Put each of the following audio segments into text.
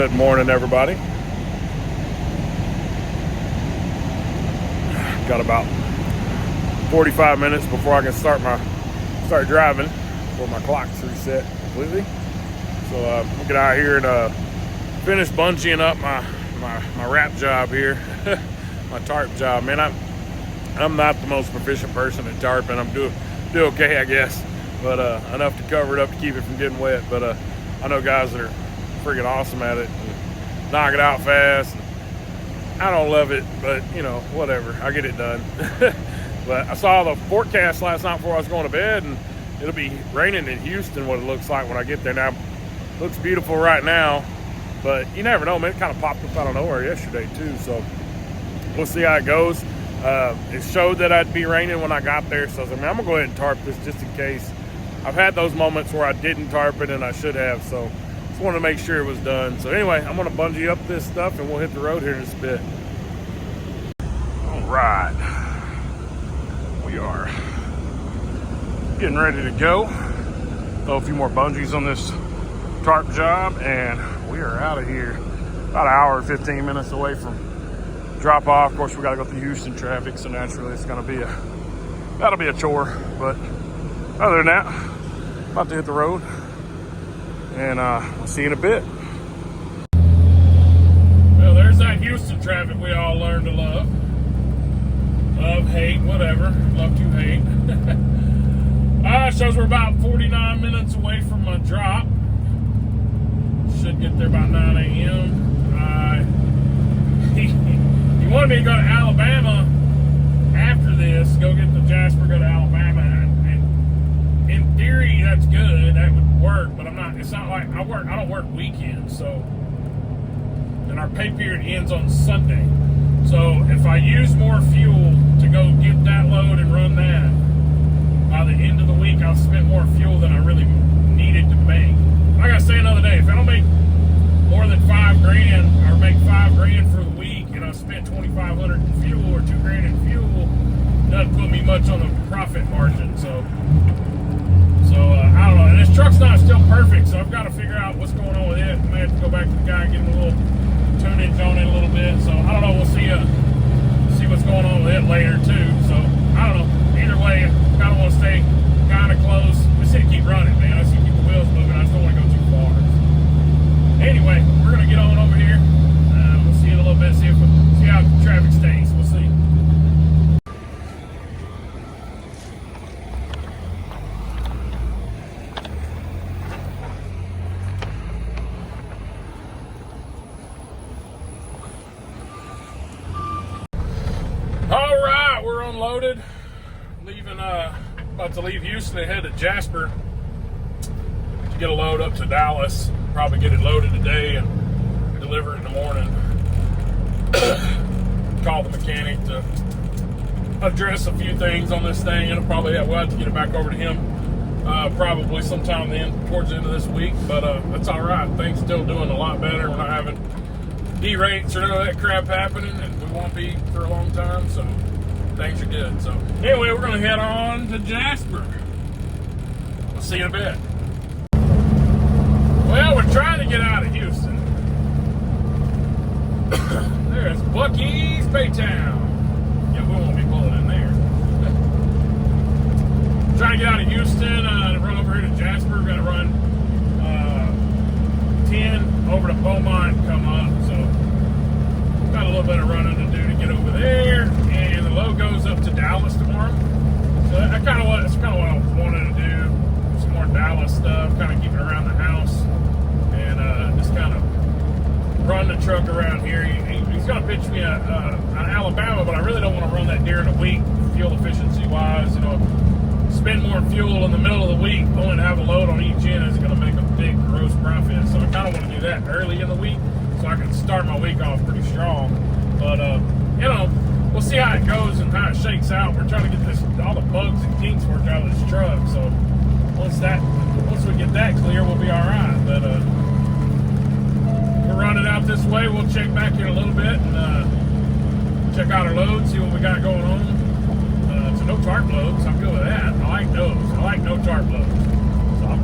Good morning, everybody. Got about 45 minutes before I can start driving before my clock's reset completely. So we'll get out here and finish bungeeing up my wrap job here, my tarp job. Man, I'm not the most proficient person at tarping. I'm do okay, I guess, but enough to cover it up to keep it from getting wet. But I know guys that are freaking awesome at it and knock it out fast. I don't love it, but you know, whatever. I get it done. But I saw the forecast last night before I was going to bed, and it'll be raining in Houston, what it looks like when I get there. Now, it looks beautiful right now, but you never know, man. It kind of popped up out of nowhere yesterday too, so we'll see how it goes. It showed that I'd be raining when I got there, so I was like, man, I'm gonna go ahead and tarp this just in case. I've had those moments where I didn't tarp it and I should have, so just wanted to make sure it was done. So anyway, I'm gonna bungee up this stuff and we'll hit the road here in just a bit. All right, we are getting ready to go. Throw a few more bungees on this tarp job and we are out of here. About an hour and 15 minutes away from drop off. Of course, we got to go through Houston traffic, so naturally it's gonna be that'll be a chore. But other than that, about to hit the road, and we'll see you in a bit. Well, there's that Houston traffic we all learned to love. Love, hate, whatever. Love to hate. Shows we're about 49 minutes away from my drop. Should get there about 9 a.m. He wanted me to go to Alabama after this, go get the Jasper, go to Alabama, and in theory that's good, that would work, but it's not like I don't work weekends, so, and our pay period ends on Sunday, so if I use more fuel to go get that load and run that, by the end of the week I'll spend more fuel than I really needed to make. Like I say another day, if I don't make more than $5,000 or make $5,000 for the week and I spent $2,500 in fuel or $2,000 in fuel, doesn't put me much on the profit margin. So I don't know. And this truck's not still perfect, so I've got to figure out what's going on with it. I may have to go back to the guy and get him a little tunage on it a little bit. So I don't know. We'll see what's going on with it later too. So I don't know. Either way, I kind of want to stay kind of close. I just need to keep running, man. I just need to keep the wheels moving. I just don't want to go too far. Anyway, we're gonna get on over here. We'll see in a little bit. See how the traffic stays. We'll see. All right, we're unloaded. About to leave Houston and head to Jasper to get a load up to Dallas. Probably get it loaded today and deliver it in the morning. Call the mechanic to address a few things on this thing, and we'll have to get it back over to him probably sometime towards the end of this week. But that's all right. Things still doing a lot better. We're not having derates or none of that crap happening, and we won't be for a long time. So things are good. So anyway, we're gonna head on to Jasper. We'll see you in a bit. Well, we're trying to get out of Houston. There's Buc-ee's Baytown. Yeah, we won't be pulling in there. Trying to get out of Houston, run over here to Jasper. We're going to run 10 over to Beaumont and come up. So, got a little bit of running to do to get over there. And the load goes up to Dallas tomorrow. So, that's kind of what I wanted to do. Some more Dallas stuff, kind of keep it around the house. And just kind of run the truck around here. He's going to pitch me an Alabama, but I really don't want to run that during the week, fuel efficiency wise. You know, spend more fuel in the middle of the week, only to have a load on each end is going to make a big gross profit. So I kind of want to do that early in the week so I can start my week off pretty strong. But you know, we'll see how it goes and how it shakes out. We're trying to get all the bugs and kinks worked out of this truck. So once we get that clear, we'll be all right. But we'll run it out this way. We'll check back here a little bit and check out our loads, see what we got going on. So no tarp loads. I'm good with that. I like those. I like no tarp loads. So I'm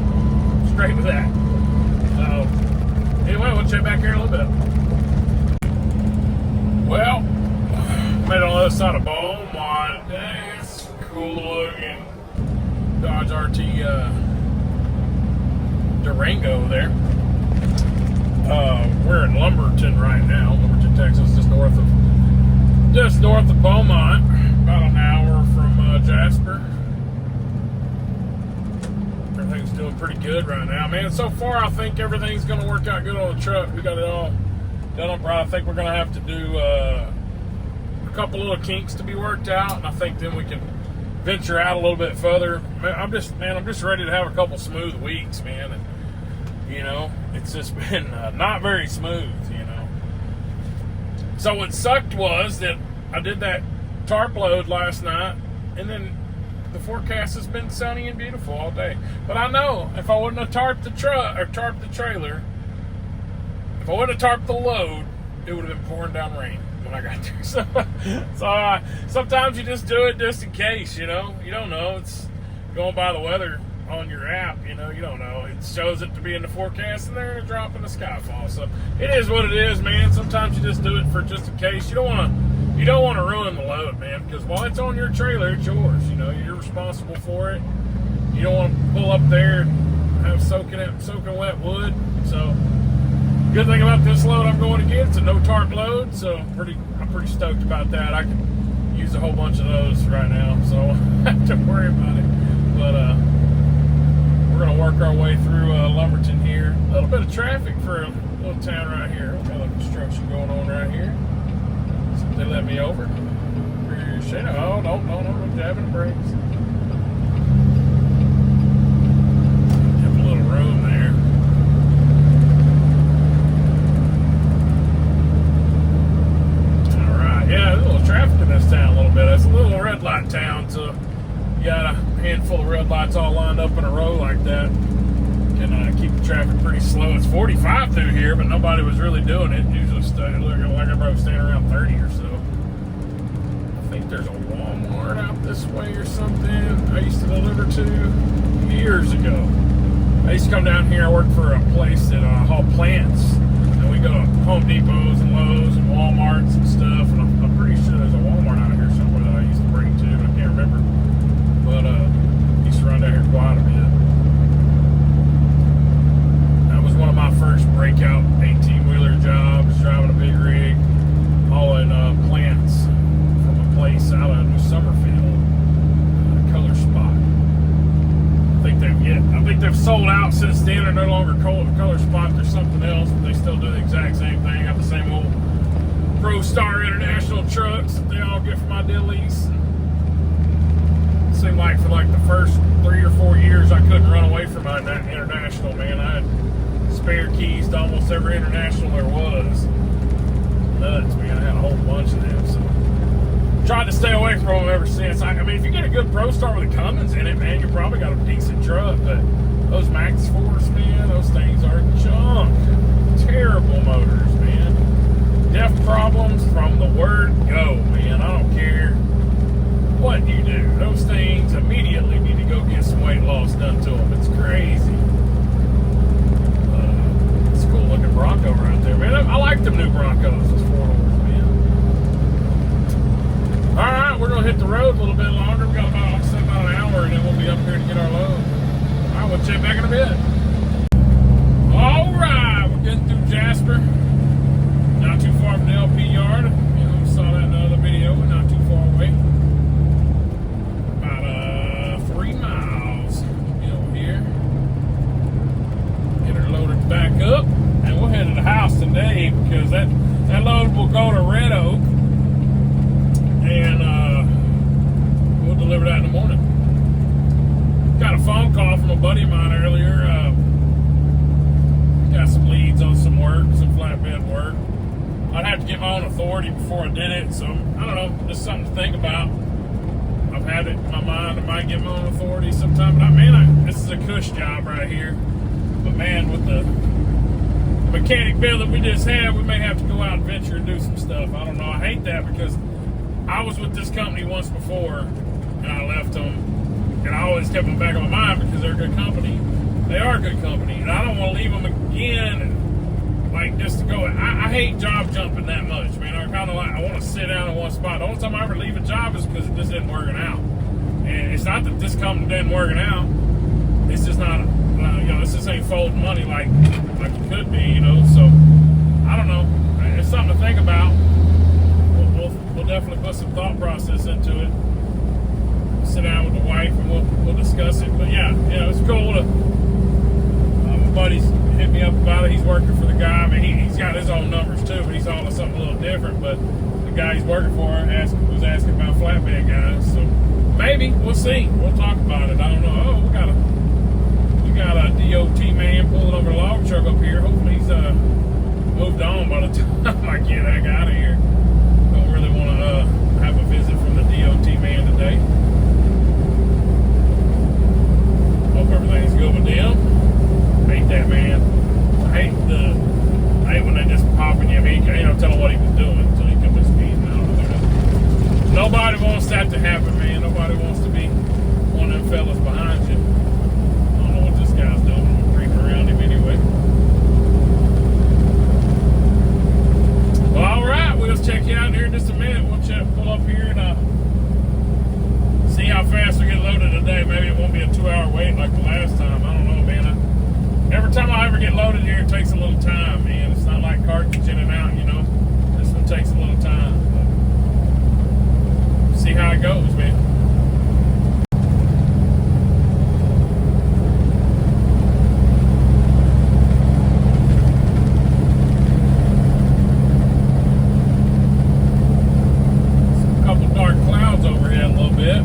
straight with that. So Anyway, we'll check back here in a little bit. Well, made it on the other side of Beaumont. Dang, it's cool looking Dodge RT Durango there. We're in Lumberton right now, Lumberton, Texas, just north of Beaumont, about an hour from Jasper. Everything's doing pretty good right now, man. So far, I think everything's going to work out good on the truck. We got it all done up right. I think we're going to have to do a couple little kinks to be worked out, and I think then we can venture out a little bit further. I'm just ready to have a couple smooth weeks, man. And you know, it's just been not very smooth, you know. So what sucked was that I did that tarp load last night, and then the forecast has been sunny and beautiful all day. But I know if I wouldn't have tarped the truck or tarped the trailer, if I wouldn't have tarped the load, it would have been pouring down rain when I got there. So sometimes you just do it just in case, you know. You don't know. It's going by the weather on your app, you know. You don't know. It shows it to be in the forecast, and they're drop in the skyfall. So it is what it is, man. Sometimes you just do it for just in case. You don't want to ruin the load, man, because while it's on your trailer, it's yours. You know, you're responsible for it. You don't want to pull up there and have soaking wet wood. So good thing about this load I'm going to get, it's a no tarp load, so I'm pretty stoked about that. I can use a whole bunch of those right now, so I don't have to worry about it. But we're going to work our way through Lumberton here. A little bit of traffic for a little town right here. We've got a little construction going on right here. So they let me over. Appreciate it. Oh, no, jabbing the brakes. Have a little room there. All right. Yeah, there's a little traffic in this town a little bit. It's a little red light town, so you got a handful of red lights all lined up in a row like that. Can keep the traffic pretty slow. It's 45 through here, but nobody was really doing it. Usually looking like everybody was standing around 30 or so. I think there's a Walmart out this way or something I used to deliver to years ago. I used to come down here. I worked for a place that hauled plants, and we go to Home Depots and Lowe's and Walmarts and stuff, and I'm pretty sure there's a Walmart out here somewhere that I used to bring to, but I can't remember. But used to run down here quite a bit. That was one of my first breakout 18-wheeler jobs, driving a big rig, hauling plants from a place out of New Summerfield, Color Spot. I think they've sold out since then. They're no longer Color Spot. There's something else, but they still do the exact same thing. Got the same old ProStar International trucks that they all get from my deal lease. Seemed like for like the first 3 or 4 years I couldn't run away from my international, man. I had spare keys to almost every international there was. Nuts, man. I had a whole bunch of them, so tried to stay away from them ever since. I mean, if you get a good ProStar with a Cummins in it, man, you probably got a decent truck, but those Max Force, man, those things are junk. Terrible motors, man. Def problems from the word go, man. I don't care what you do. Those things immediately need to go get some weight loss done to them. It's crazy. It's a cool looking Bronco right there, man. I like them new Broncos, those 4-doors, man. All right, we're going to hit the road a little bit longer. We've got about an hour, and then we'll be up here to get our load. All right, we'll check back in a bit. All right, we're getting through Jasper. Not too far from the LP yard. You know, we saw that in the other video, but not too far away. 3 miles. We'll be over here. Get her loaded back up. And we'll head to the house today because that load will go to Red Oak. And we'll deliver that in the morning. Got a phone call from a buddy of mine earlier. Got some leads on some work, some flatbed work. I'd have to get my own authority before I did it. So, I don't know, just something to think about. I've had it in my mind, I might get my own authority sometime, but this is a cush job right here. But man, with the mechanic bill that we just had, we may have to go out and venture and do some stuff. I don't know. I hate that because I was with this company once before, and I left them, and I always kept them back in my mind because they're a good company. They are a good company, and I don't want to leave them again and like just to go. I hate job jumping that much, man. I kind of like, I want to sit down in one spot. The only time I ever leave a job is because it just isn't working out. And it's not that this company isn't working out. It's just not, this just ain't folding money like it could be, So I don't know. It's something to think about. We'll definitely put some thought process into it. Sit down with the wife and we'll discuss it. But yeah, it's cool to. My buddy's hit me up about it. He's working for the guy. I mean, he's got his own numbers too, but he's on something a little different. But the guy he's working for was asking about flatbed guys. So maybe we'll see. We'll talk about it. I don't know. Oh, we got a DOT man pulling over the log truck up here. Hopefully he's moved on by the time I get that guy out of here. Don't really want to have a visit from the DOT man today. Hope everything's good with them. I hate that, man. I hate when they just popping you. I mean, you don't tell him what he was doing until he comes speeding out. Nobody wants that to happen, man. Nobody wants to be one of them fellas behind you. I don't know what this guy's doing. I'm creeping around him anyway. Well, all right. We'll check you out here in just a minute. We'll pull up here and see how fast we get loaded today. Maybe it won't be a 2-hour wait like the last time. I don't know, man. Every time I ever get loaded here, it takes a little time, man. It's not like cartridge in and out, This one takes a little time. But see how it goes, man. A couple dark clouds overhead a little bit.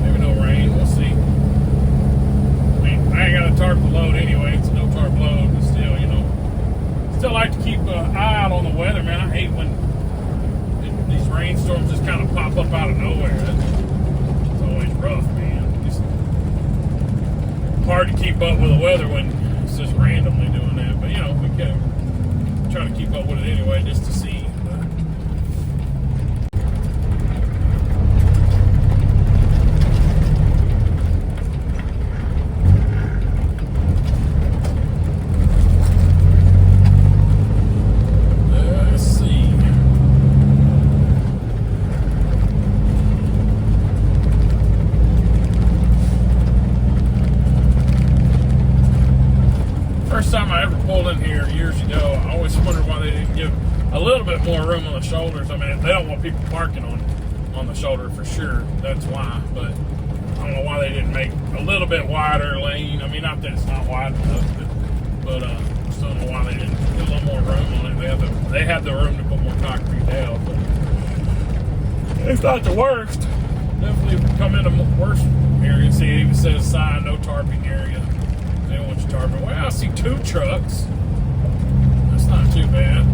Maybe no rain. We'll see. I ain't got a tarp to load anyway. It's a no tarp load, but still, still like to keep an eye out on the weather, man. I hate when these rainstorms just kind of pop up out of nowhere. It's always rough, man. It's hard to keep up with the weather when it's just randomly doing that. But we can try to keep up with it anyway, just to see. Time I ever pulled in here years ago, I always wondered why they didn't give a little bit more room on the shoulders. I mean, they don't want people parking on the shoulder for sure. That's why. But I don't know why they didn't make a little bit wider lane. I mean, not that it's not wide enough, but I just don't know why they didn't get a little more room on it. They had the room to put more concrete down, but it's not the worst. Definitely come in a worse area. See, it even says sign, no tarping area. They don't want you tarping. Well, I see 2 trucks. That's not too bad.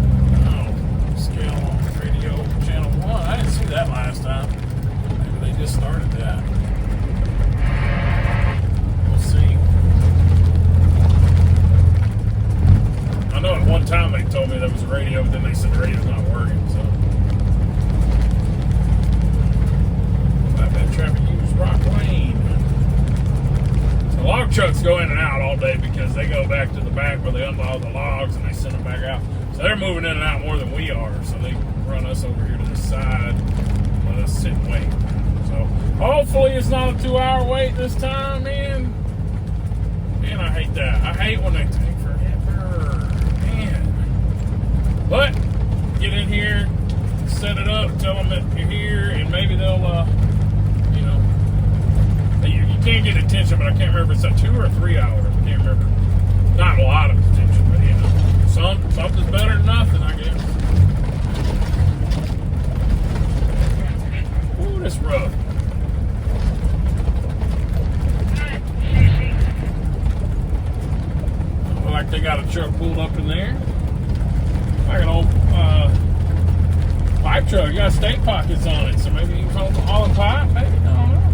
Oh, scale on radio channel 1. I didn't see that last time. Maybe they just started that. We'll see. I know at one time they told me there was a radio, but then they said the radio's not working, so. Flatbed traffic use Rock Lane. The log trucks go in and out all day because they go back to the back where they unload the logs and they send them back out. So they're moving in and out more than we are. So they run us over here to the side, let us sit and wait. So hopefully it's not a 2-hour wait this time, man. Man, I hate that. I hate when they take forever, man. But get in here, set it up, tell them that you're here, and maybe they'll, you can't get attention, but I can't remember if it's 2 or 3 hours. I can't remember. Not a lot of attention, but something's better than nothing, I guess. Ooh, that's rough. Look like they got a truck pulled up in there. Like an old pipe truck. You got stake pockets on it, so maybe you can hold the hauling pipe, maybe. I don't know.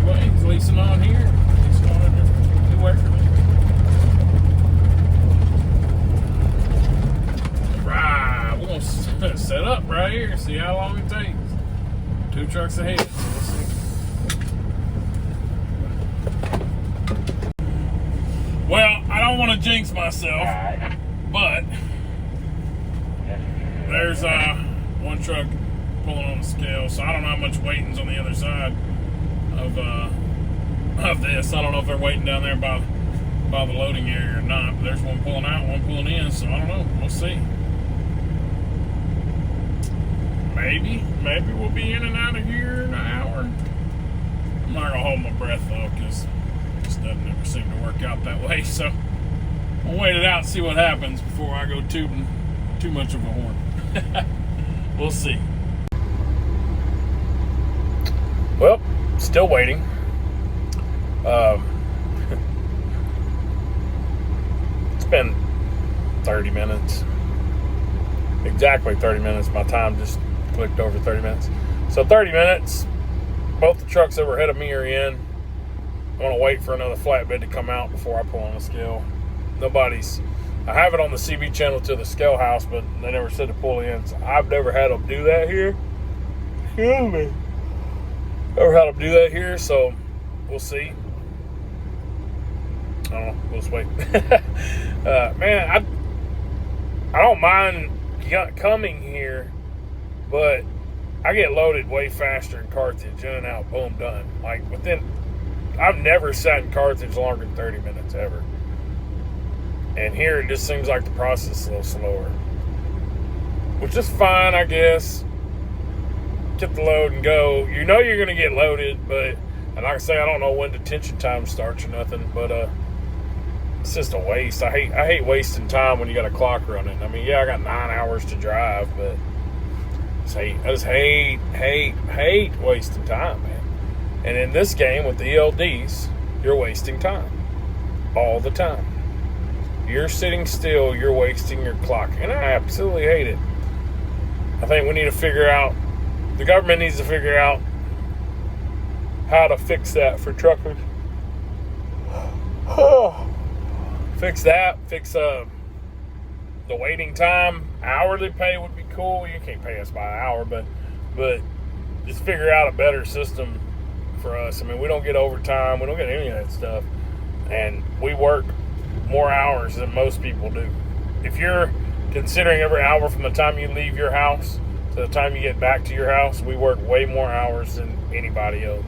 He's leasing on here. He's going to do work for me. Right, we're going to set up right here, see how long it takes. 2 trucks ahead, so we'll see. Well, I don't jinx myself, but there's one truck pulling on the scale, so I don't know how much weighting's on the other side of this. I don't know if they're waiting down there by the loading area or not. But there's one pulling out, one pulling in, so I don't know. We'll see. Maybe we'll be in and out of here in an hour. I'm not gonna hold my breath though, because it just doesn't ever seem to work out that way. So I'll wait it out and see what happens before I go tooting too much of a horn. We'll see. Well, still waiting. It's been 30 minutes. Exactly 30 minutes. My time just clicked over 30 minutes. So 30 minutes. Both the trucks that were ahead of me are in. I want to wait for another flatbed to come out before I pull on the scale. I have it on the CB channel to the scale house, but they never said to pull in. So I've never had them do that here. Excuse me. Never had them do that here, so we'll see. I don't know. We'll just wait. Man, I don't mind coming here, but I get loaded way faster in Carthage, in and out, boom, done. Like I've never sat in Carthage longer than 30 minutes ever. And here it just seems like the process is a little slower, which is fine, I guess. Get the load and go. You know you're going to get loaded, but, and like I say, I don't know when detention time starts or nothing, but it's just a waste. I hate wasting time when you got a clock running. I mean, yeah, I got 9 hours to drive, but I just hate wasting time, man. And in this game with the ELDs, you're wasting time all the time. You're sitting still, you're wasting your clock, and I absolutely hate it. I think we need to figure out, the government needs to figure out how to fix that for truckers. Fix that, fix the waiting time. Hourly pay would be cool. You can't pay us by an hour, but just figure out a better system for us. I mean, we don't get overtime, we don't get any of that stuff, and we work more hours than most people do. If you're considering every hour from the time you leave your house to the time you get back to your house, we work way more hours than anybody else.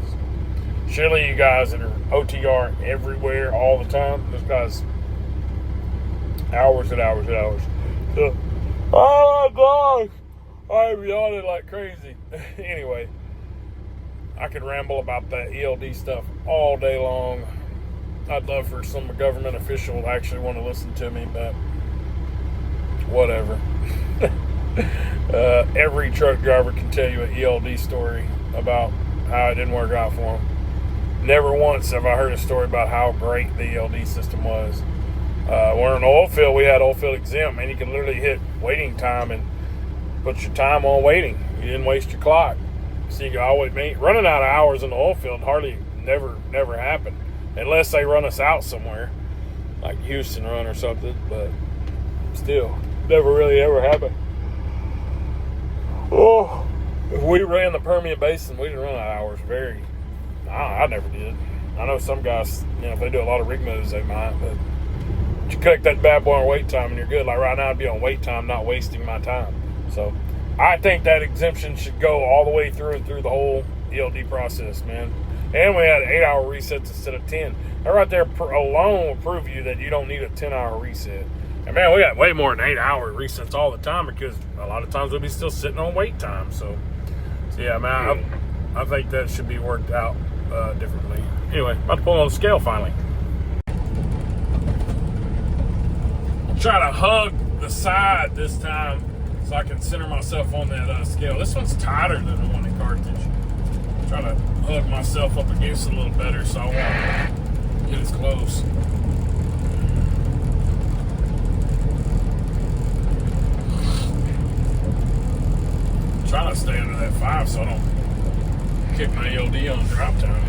Surely you guys that are OTR everywhere all the time, those guys, hours and hours and hours. So, oh my gosh, I'm yawning like crazy. Anyway, I could ramble about that ELD stuff all day long. I'd love for some government official to actually want to listen to me, but whatever. Every truck driver can tell you an ELD story about how it didn't work out for them. Never once have I heard a story about how great the ELD system was. We're in the oil field, we had oil field exempt, and you could literally hit waiting time and put your time on waiting. You didn't waste your clock. So you could always be running out of hours in the oil field never happened. Unless they run us out somewhere, like Houston run or something, but still, never really ever happened. Oh, if we ran the Permian Basin, we didn't run out of hours. I never did. I know some guys, if they do a lot of rig moves, they might, but you collect that bad boy on wait time and you're good. Like right now, I'd be on wait time, not wasting my time. So I think that exemption should go all the way through and through the whole ELD process, man. And we had 8-hour resets instead of 10. That right there alone will prove you that you don't need a 10-hour reset. And man, we got way more than 8-hour resets all the time because a lot of times we'll be still sitting on wait time. So yeah, man, I think that should be worked out differently. Anyway, about to pull on the scale finally. I'll try to hug the side this time so I can center myself on that scale. This one's tighter than the one in Carthage. Try to hug myself up against it a little better so I won't get as close. Trying to stay under that 5 so I don't kick my ELD on drop time.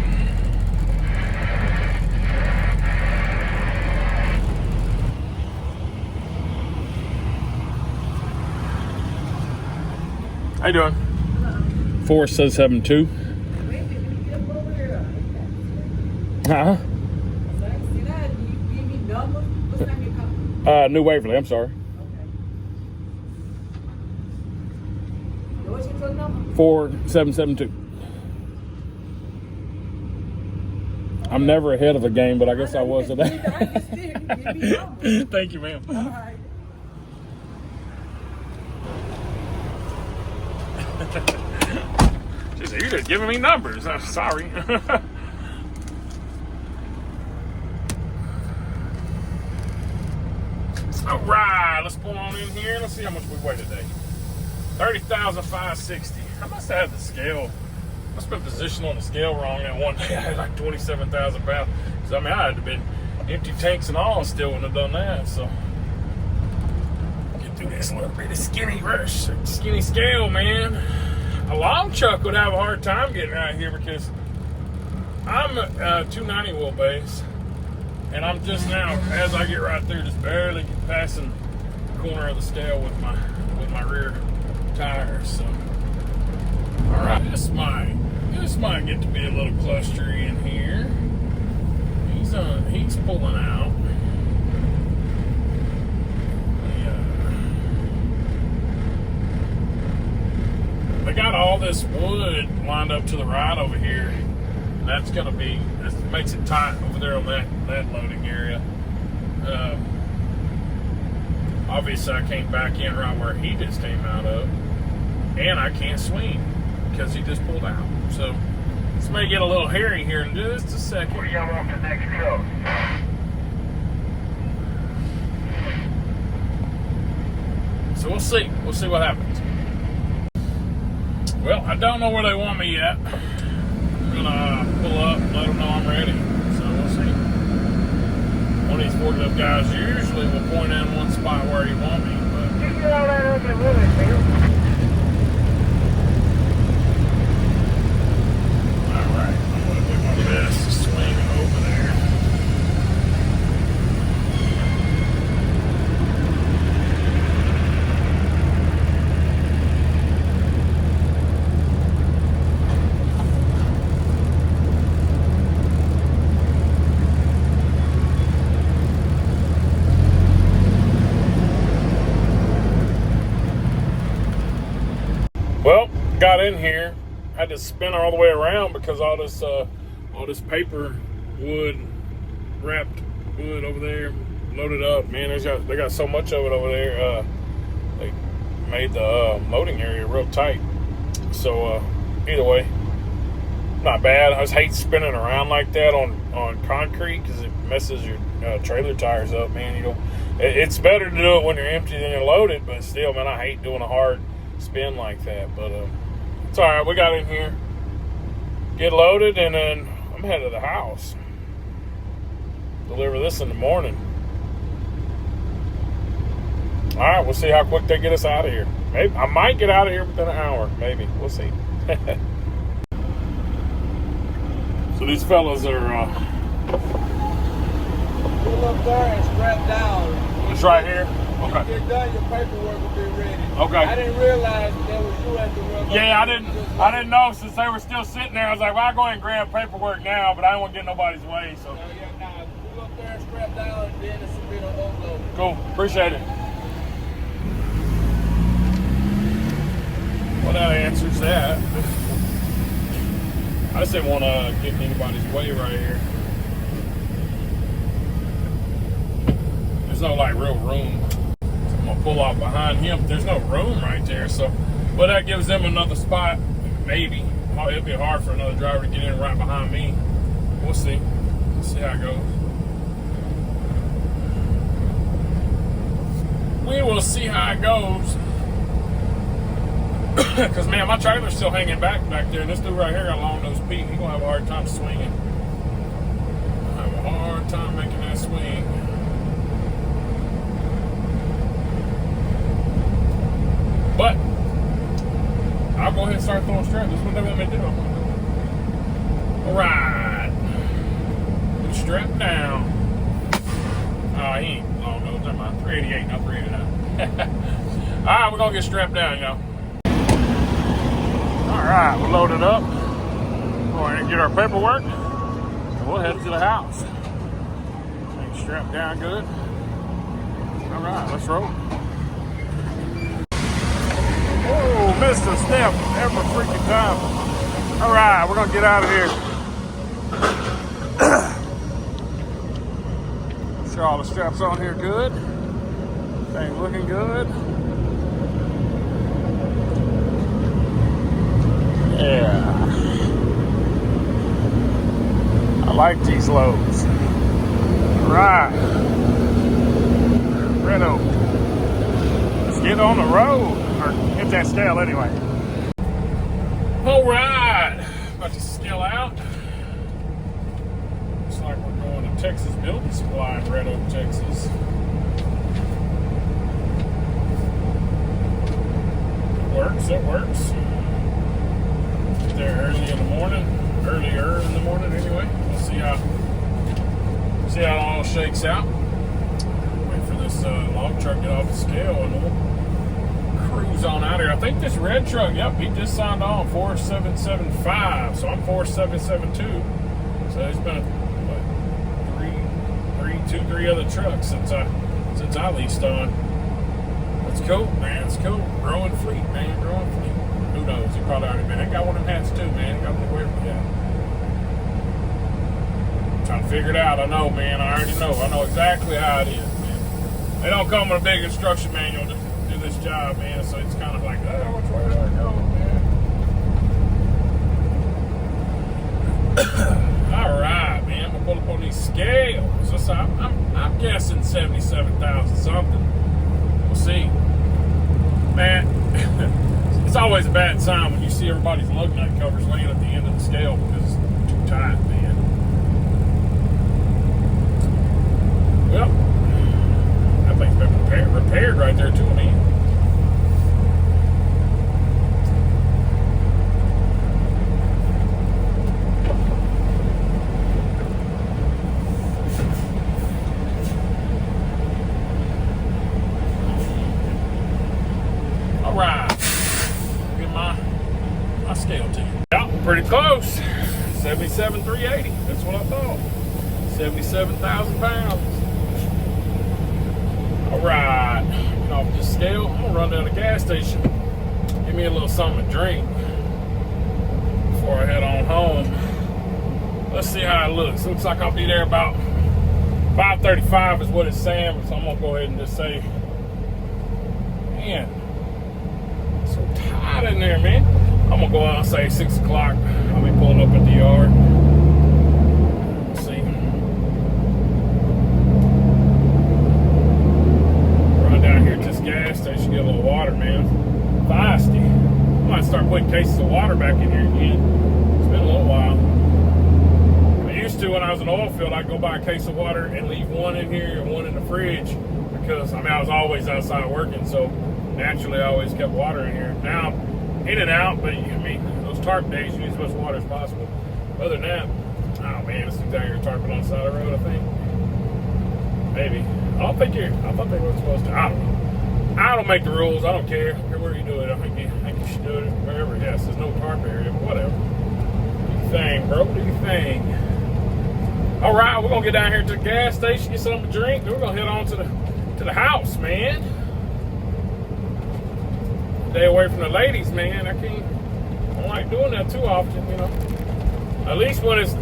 How you doing? 4772. Huh? New Waverly, I'm sorry. Okay. What's your truck number? 4772. I'm never ahead of a game, but I guess I was today. Thank you, ma'am. All right. She said, "You're just giving me numbers." I'm sorry. All right, let's pull on in here. Let's see how much we weigh today. 30,560. I must have had the scale. I must have been positioned on the scale wrong that one day. I had like 27,000 pounds. So, I mean, I had to have been empty tanks and all and still wouldn't have done that. So, get through this little bit of skinny scale, man. A long truck would have a hard time getting out here because I'm 290 wheelbase. And I'm just now, as I get right through, just barely passing the corner of the scale with my rear tires. So, all right, this might get to be a little clustery in here. He's pulling out. They got all this wood lined up to the right over here. That's gonna be, this makes it tight over there on that loading area. Obviously I can't back in right where he just came out of, and I can't swing because he just pulled out. So this may get a little hairy here in just a second. What do y'all want the next truck? So we'll see what happens. Well, I don't know where they want me yet. I'm gonna pull up, let them know I'm ready. So we'll see. One of these forklift guys usually will point in one spot where he wants me, but Just get all that ugly wood, Phil. alright, I'm gonna do my best to swing over there. Well, got in here, had to spin all the way around because all this paper wood, wrapped wood over there, loaded up. Man, they got so much of it over there. They made the loading area real tight. So either way, not bad. I just hate spinning around like that on concrete because it messes your trailer tires up, man. You know, it's better to do it when you're empty than you're loaded, but still, man, I hate doing a hard spin like that. But it's all right. We got in here, get loaded, and then I'm headed to the house. Deliver this in the morning. All right, we'll see how quick they get us out of here. Maybe I might get out of here within an hour. Maybe we'll see. So these fellas are. Pull up there and strap down. It's right here. Okay. When you get done, your paperwork will be ready. Okay. I didn't realize that was you at the work. Yeah, I didn't know since they were still sitting there. I was like, well, I'll go ahead and grab paperwork now, but I don't want to get in nobody's way. So. Nah, pull up there and strap down, and then it's a bit of overload. Cool. Appreciate it. Well, that answers that. I just didn't want to get in anybody's way right here. There's no like real room. I'm gonna pull off behind him. There's no room right there, so but that gives them another spot. Maybe it'll be hard for another driver to get in right behind me. We'll see. We'll see how it goes. We will see how it goes. Because, man, my trailer's still hanging back there. And this dude right here got a long nose Pete. He's going to have a hard time swinging. He'll have a hard time making that swing. But I'll go ahead and start throwing straps. This is what they want me to do. All right. Put strap down. Oh, he ain't long nose. I'm on 388, not 389. All right, we're going to get strapped down, y'all. All right, we're loaded up. Go ahead and get our paperwork, and we'll head to the house. Strapped down good. All right, let's roll. Oh, missed a step every freaking time. All right, we're gonna get out of here. Sure all the straps on here good. Things looking good. Yeah. I like these loads. All right. Red Oak. Let's get on the road. Or hit that scale anyway. All right. About to scale out. Looks like we're going to Texas Building Supply in Red Oak, Texas. It works. Get there early in the morning. Earlier in the morning anyway. We'll see how it all shakes out. Wait for this log truck to get off the scale and we'll cruise on out here. I think this red truck, yep, he just signed on 4775. So I'm 4772. So there's been three other trucks since I leased on. It's cool, man. It's cool. Growing fleet, man. Growing fleet. Who knows? He probably already been. I got one of them hats too, man. Got one where we at. Trying to figure it out. I know, man. I already know. I know exactly how it is, man. They don't come with a big instruction manual to do this job, man. So it's kind of like, oh, which way do I go, man? All right, man. I'm gonna pull up on these scales. So I'm guessing 77,000 something. We'll see. Man, it's always a bad sign when you see everybody's lug nut covers laying at the end of the scale because it's too tight, man. Well, that thing's been repaired right there too, man. Pretty close. 77,380. That's what I thought. 77,000 pounds. All right. Get off this scale. I'm gonna run down to the gas station. Give me a little something to drink before I head on home. Let's see how it looks. Looks like I'll be there about 5:35 is what it's saying. So I'm gonna go ahead and just say, man, it's so tight in there, man. I'm gonna go out and say 6 o'clock. I'll be pulling up at the yard. We'll see. Run down here to this gas station, get a little water, man. Feisty. I might start putting cases of water back in here again. It's been a little while. I used to, when I was in the oil field, I'd go buy a case of water and leave one in here and one in the fridge because, I was always outside working, so naturally I always kept water in here. Now, in and out, but those tarp days, you need as much water as possible. Other than that, oh man, this thing's out here tarping on the side of the road, I think. Maybe. I thought they were supposed to. I don't know. I don't make the rules. I don't care. I don't care where you do it. I think you should do it wherever. Yes, there's no tarp area, but whatever. Do your thing, bro. Do your thing. All right, we're gonna get down here to the gas station, get something to drink, then we're gonna head on to the house, man. Stay away from the ladies, man. I don't like doing that too often, you know. At least when it's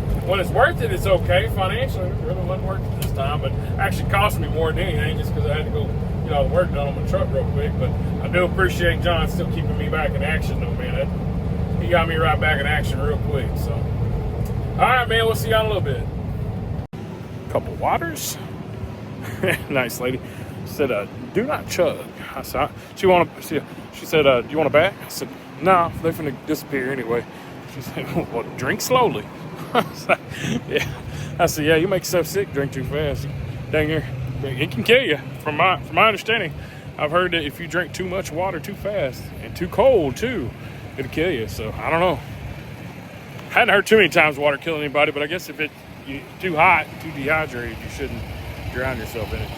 worth it, it's okay financially. It really wasn't worth it this time, but it actually cost me more than anything just because I had to go get all the work done on my truck real quick. But I do appreciate John still keeping me back in action, though, man. He got me right back in action real quick. So, all right, man. We'll see you in a little bit. Couple waters. Nice lady. Said, do not chug. I said, she said, do you want a bag? I said, no, they're finna disappear anyway. She said, well, drink slowly. I said, yeah. I said, yeah, you make yourself sick, drink too fast. Dang here, it can kill you. From my understanding, I've heard that if you drink too much water too fast and too cold too, it'll kill you. So I don't know. Hadn't heard too many times water killing anybody, but I guess if it's too hot, too dehydrated, you shouldn't drown yourself in it.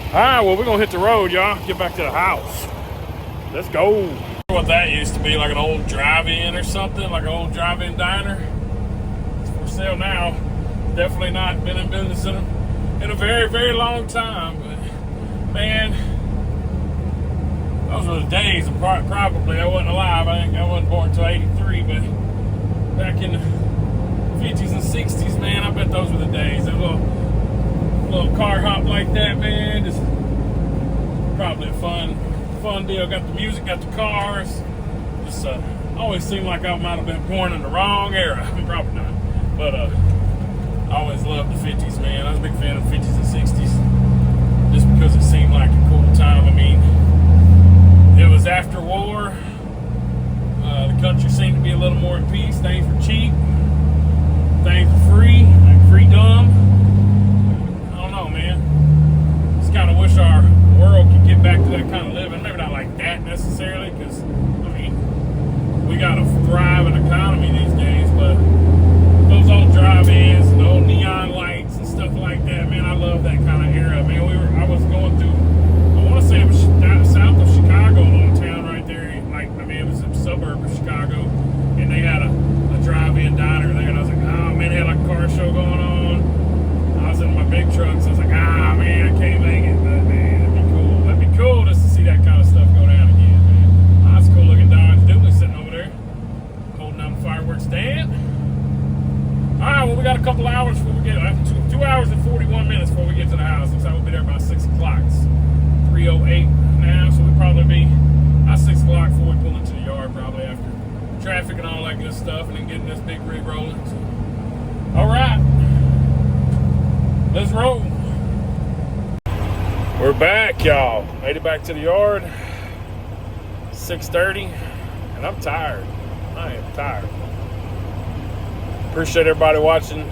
All right, well, we're going to hit the road, y'all. Get back to the house. Let's go. What that used to be, like an old drive-in or something, like an old drive-in diner. It's for sale now. Definitely not been in business in a very, very long time. But Man, those were the days. Probably I wasn't alive. I think I wasn't born until '83, but back in the '50s and '60s, man, I bet those were the days. A little car hop like that, man, just probably a fun deal. Got the music, got the cars. Just always seemed like I might have been born in the wrong era. Probably not, but I always loved the '50s, man. I was a big fan of the '50s and '60s, just because it seemed like a cool time. I mean, it was after war. The country seemed to be a little more at peace. Things were cheap. Things were free, like freedom. I don't know, man. Just kind of wish our world could get back to that kind of living. Maybe not like that necessarily, because, I mean, we got a thriving economy these days, but those old drive-ins and old neon lights and stuff like that, man, I love that kind of era. Man, I was going through, I want to say it was south of Chicago, a little town right there. It was a suburb of Chicago, and they had a drive-in diner there, and I was like, oh man, they had like a car show going on. I was in my big truck, so I was like, man, I can't make it, but man, that'd be cool just to see that kind of stuff go down again, man. That's a cool looking Dodge Dually sitting over there, holding down the fireworks stand. Alright, well, we got a couple hours before we get, 2 hours and 41 minutes before we get to the house. Looks like we'll be there about 6 o'clock. It's 3:08 now, so we'll probably be about 6 o'clock before we pull into the yard, probably after traffic and all that good stuff, and then getting this big rig rolling. So, all right, let's roll. We're back, y'all. Made it back to the yard. 6:30, and I'm tired. I am tired. Appreciate everybody watching.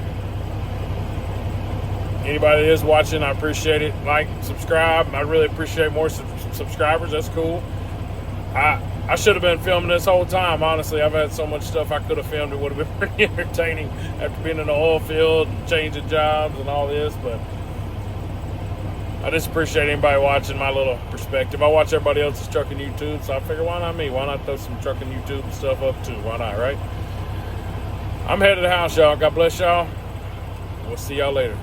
Anybody that is watching, I appreciate it. Like, subscribe. I really appreciate more subscribers. That's cool. I should have been filming this whole time, honestly. I've had so much stuff I could have filmed. It would have been pretty entertaining after being in the oil field, changing jobs and all this, but I just appreciate anybody watching my little perspective. I watch everybody else's trucking YouTube, so I figure, why not me? Why not throw some trucking YouTube and stuff up too? Why not, right? I'm headed to the house, y'all. God bless y'all. We'll see y'all later.